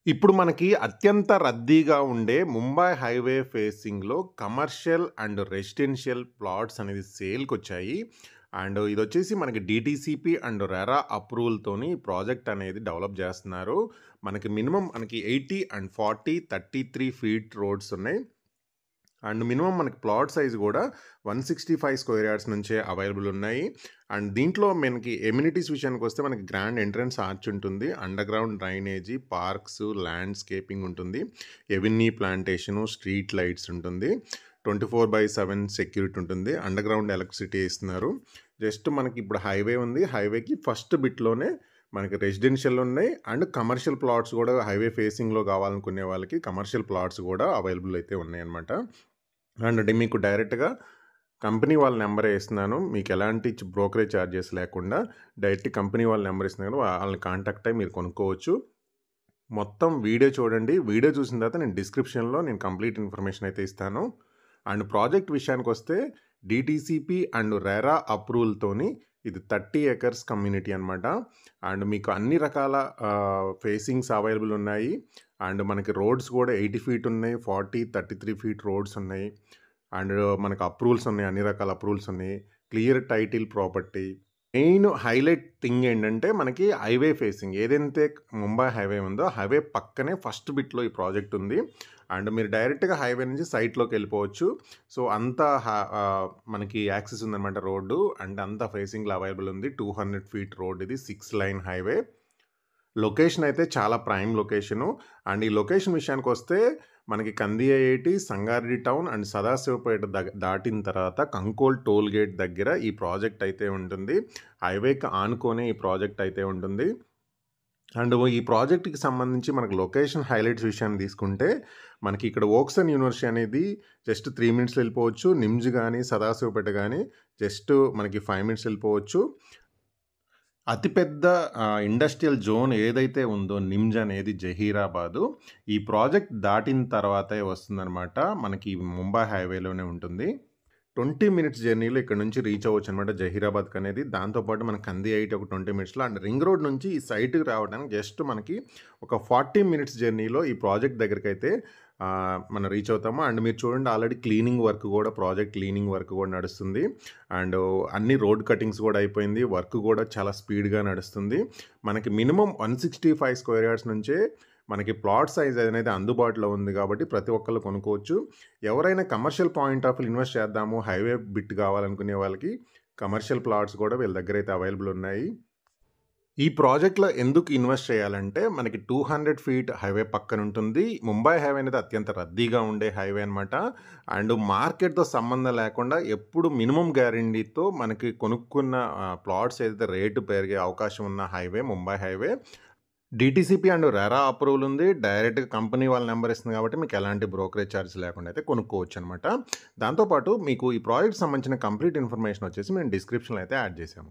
ఇప్పుడు మనకి అత్యంత రద్దీగా ఉండే ముంబై హైవే ఫేసింగ్‌లో కమర్షియల్ అండ్ రెసిడెన్షియల్ ప్లాట్స్ అనేది సేల్‌కొచ్చాయి. అండ్ ఇదొచ్చేసి మనకి డీటీసీపీ అండ్ రెరా అప్రూవల్‌తోని ఈ ప్రాజెక్ట్ అనేది డెవలప్ జేస్తున్నారు. మనకి మినిమమ్ మనకి 80 అండ్ 40, 33 ఫీట్ రోడ్స్ ఉన్నాయి. అండ్ మినిమమ్ మనకి ప్లాట్ సైజ్ గూడా 165 స్క్వేర్ యార్డ్స్ నుంచే అవైలబుల్ ఉన్నాయి. అండ్ దీంట్లో మనకి ఎమ్యూనిటీస్ విషయానికొస్తే మనకి గ్రాండ్ ఎంట్రన్స్ ఆర్చ్ ఉంటుంది. అండర్‌గ్రౌండ్ డ్రైనేజీ, పార్క్స్, ల్యాండ్‌స్కేపింగ్ ఉంటుంది. ఎవెన్యూ ప్లాంటేషను, స్ట్రీట్ లైట్స్ ఉంటుంది. 24/7 సెక్యూరిటీ ఉంటుంది. అండర్‌గ్రౌండ్ ఎలక్ట్రిసిటీ ఇస్తున్నారు. జస్ట్ మనకి ఇప్పుడు హైవే ఉంది. హైవేకి ఫస్ట్ బిట్‌లోనే మనకి రెసిడెన్షియల్ ఉన్నాయి. అండ్ కమర్షియల్ ప్లాట్స్ గూడా హైవే ఫేసింగ్‌లో కావాలనుకునే వాళ్ళకి కమర్షియల్ ప్లాట్స్ గూడా అవైలబుల్ అయితే ఉన్నాయన్నమాట. అండ్ అంటే మీకు డైరెక్ట్‌గా కంపెనీ వాళ్ళ నంబరే ఇస్తున్నాను. మీకు ఎలాంటి బ్రోకరేజ్ చార్జెస్ లేకుండా డైరెక్ట్ కంపెనీ వాళ్ళ నంబర్ ఇస్తున్నాను. వాళ్ళని కాంటాక్ట్ అయ్యి మీరు కొనుక్కోవచ్చు. మొత్తం వీడియో చూడండి. వీడియో చూసిన తర్వాత నేను డిస్క్రిప్షన్‌లో కంప్లీట్ ఇన్ఫర్మేషన్ అయితే ఇస్తాను. అండ్ ప్రాజెక్ట్ విషయానికొస్తే డీటీసీపీ అండ్ రెరా అప్రూవల్‌తోని ఇది 30 ఎకర్స్ కమ్యూనిటీ అనమాట. అండ్ మీకు అన్ని రకాల ఫేసింగ్స్ అవైలబుల్ ఉన్నాయి. అండ్ మనకి రోడ్స్ కూడా 80 ఫీట్ ఉన్నాయి. 40, 33 ఫీట్ రోడ్స్ ఉన్నాయి. అండ్ మనకు అప్రూవల్స్ ఉన్నాయి. అన్ని రకాల అప్రూవల్స్ ఉన్నాయి. Clear title property. Main highlight thing ఏంటంటే మనకి హైవే ఫేసింగ్ ఏదైతే ముంబై హైవే ఉందో హైవే పక్కనే ఫస్ట్ బిట్‌లో ఈ ప్రాజెక్ట్ ఉంది. అండ్ మీరు డైరెక్ట్‌గా హైవే నుంచి సైట్‌లోకి వెళ్ళిపోవచ్చు. సో, అంతా మనకి యాక్సెస్ ఉందన్నమాట రోడ్డు. అండ్ అంతా ఫేసింగ్‌లో అవైలబుల్ ఉంది. 200 ఫీట్ రోడ్ ఇది. 6 లైన్ హైవే. లొకేషన్ అయితే చాలా ప్రైమ్ లొకేషను. అండ్ ఈ లొకేషన్ విషయానికొస్తే మనకి కందియాయేటి, సంగారెడ్డి టౌన్ అండ్ సదాశివపేట దాటిన తర్వాత కంకోల్ టోల్ గేట్ దగ్గర ఈ ప్రాజెక్ట్ అయితే ఉంటుంది. హైవేకి ఆనుకునే ఈ ప్రాజెక్ట్ అయితే ఉంటుంది. అండ్ ఈ ప్రాజెక్ట్‌కి సంబంధించి మనకు లొకేషన్ హైలైట్స్ విషయాన్ని తీసుకుంటే, మనకి ఇక్కడ ఓక్సన్ యూనివర్సిటీ అనేది జస్ట్ 3 మినిట్స్‌లో వెళ్ళిపోవచ్చు. నిమ్స్ గాని, సదాశివపేట గాని జస్ట్ మనకి 5 మినిట్స్ వెళ్ళిపోవచ్చు. అతిపెద్ద ఇండస్ట్రియల్ జోన్ ఏదైతే ఉందో నిమ్జ్ అనేది జహీరాబాదు. ఈ ప్రాజెక్ట్ దాటిన తర్వాతే వస్తుందనమాట. మనకి ముంబై హైవేలోనే ఉంటుంది. 20 మినిట్స్ జర్నీలో ఇక్కడ నుంచి రీచ్ అవ్వచ్చనమాట జహీరాబాద్‌కనేది. దాంతో పాటు మన కందియాయిటి ఒక 20 మినిట్స్‌లో అండ్ రింగ్ రోడ్ నుంచి ఈ సైట్‌కి రావడానికి జస్ట్ మనకి ఒక 40 మినిట్స్ జర్నీలో ఈ ప్రాజెక్ట్ దగ్గరికైతే మనం రీచ్ అవుతాము. అండ్ మీరు చూడండి ఆల్రెడీ క్లీనింగ్ వర్క్ గూడా ప్రాజెక్ట్ క్లీనింగ్ వర్క్ గూడా నడుస్తుంది. అండ్ అన్ని రోడ్ కటింగ్స్ గూడా అయిపోయింది. వర్క్ గూడా చాలా స్పీడ్‌గా నడుస్తుంది. మనకి మినిమమ్ 165 స్క్వేర్ యార్డ్స్ నుంచే మనకి ప్లాట్ సైజ్ అనేది అందుబాటులో ఉంది కాబట్టి ప్రతి ఒక్కళ్ళు కొనుక్కోవచ్చు. ఎవరైనా commercial point of view invest చేద్దాము, హైవే బిట్ కావాలనుకునే వాళ్ళకి కమర్షియల్ ప్లాట్స్ కూడా వీళ్ళ దగ్గరైతే అవైలబుల్ ఉన్నాయి. ఈ ప్రాజెక్ట్‌లో ఎందుకు ఇన్వెస్ట్ చేయాలంటే మనకి 200 ఫీట్ హైవే పక్కనుంటుంది. ముంబై హైవే అనేది అత్యంత రద్దీగా ఉండే హైవే అనమాట. అండ్ మార్కెట్‌తో సంబంధం లేకుండా ఎప్పుడు మినిమమ్ గ్యారంటీతో మనకి కొనుక్కున్న ప్లాట్స్ ఏదైతే రేటు పెరిగే అవకాశం ఉన్న highway Mumbai highway. DTCP and RERA approval ఉంది. డైరెక్ట్‌గా కంపెనీ వాళ్ళ నంబర్ ఇస్తుంది కాబట్టి మీకు ఎలాంటి బ్రోకరేజ్ చార్జెస్ లేకుండా అయితే కొనుక్కోవచ్చనమాట. దాంతో పాటు మీకు ఈ ప్రాజెక్ట్‌కి సంబంధించిన కంప్లీట్ ఇన్ఫర్మేషన్ వచ్చేసి మేము డిస్క్రిప్షన్‌లో అయితే యాడ్ చేసాము.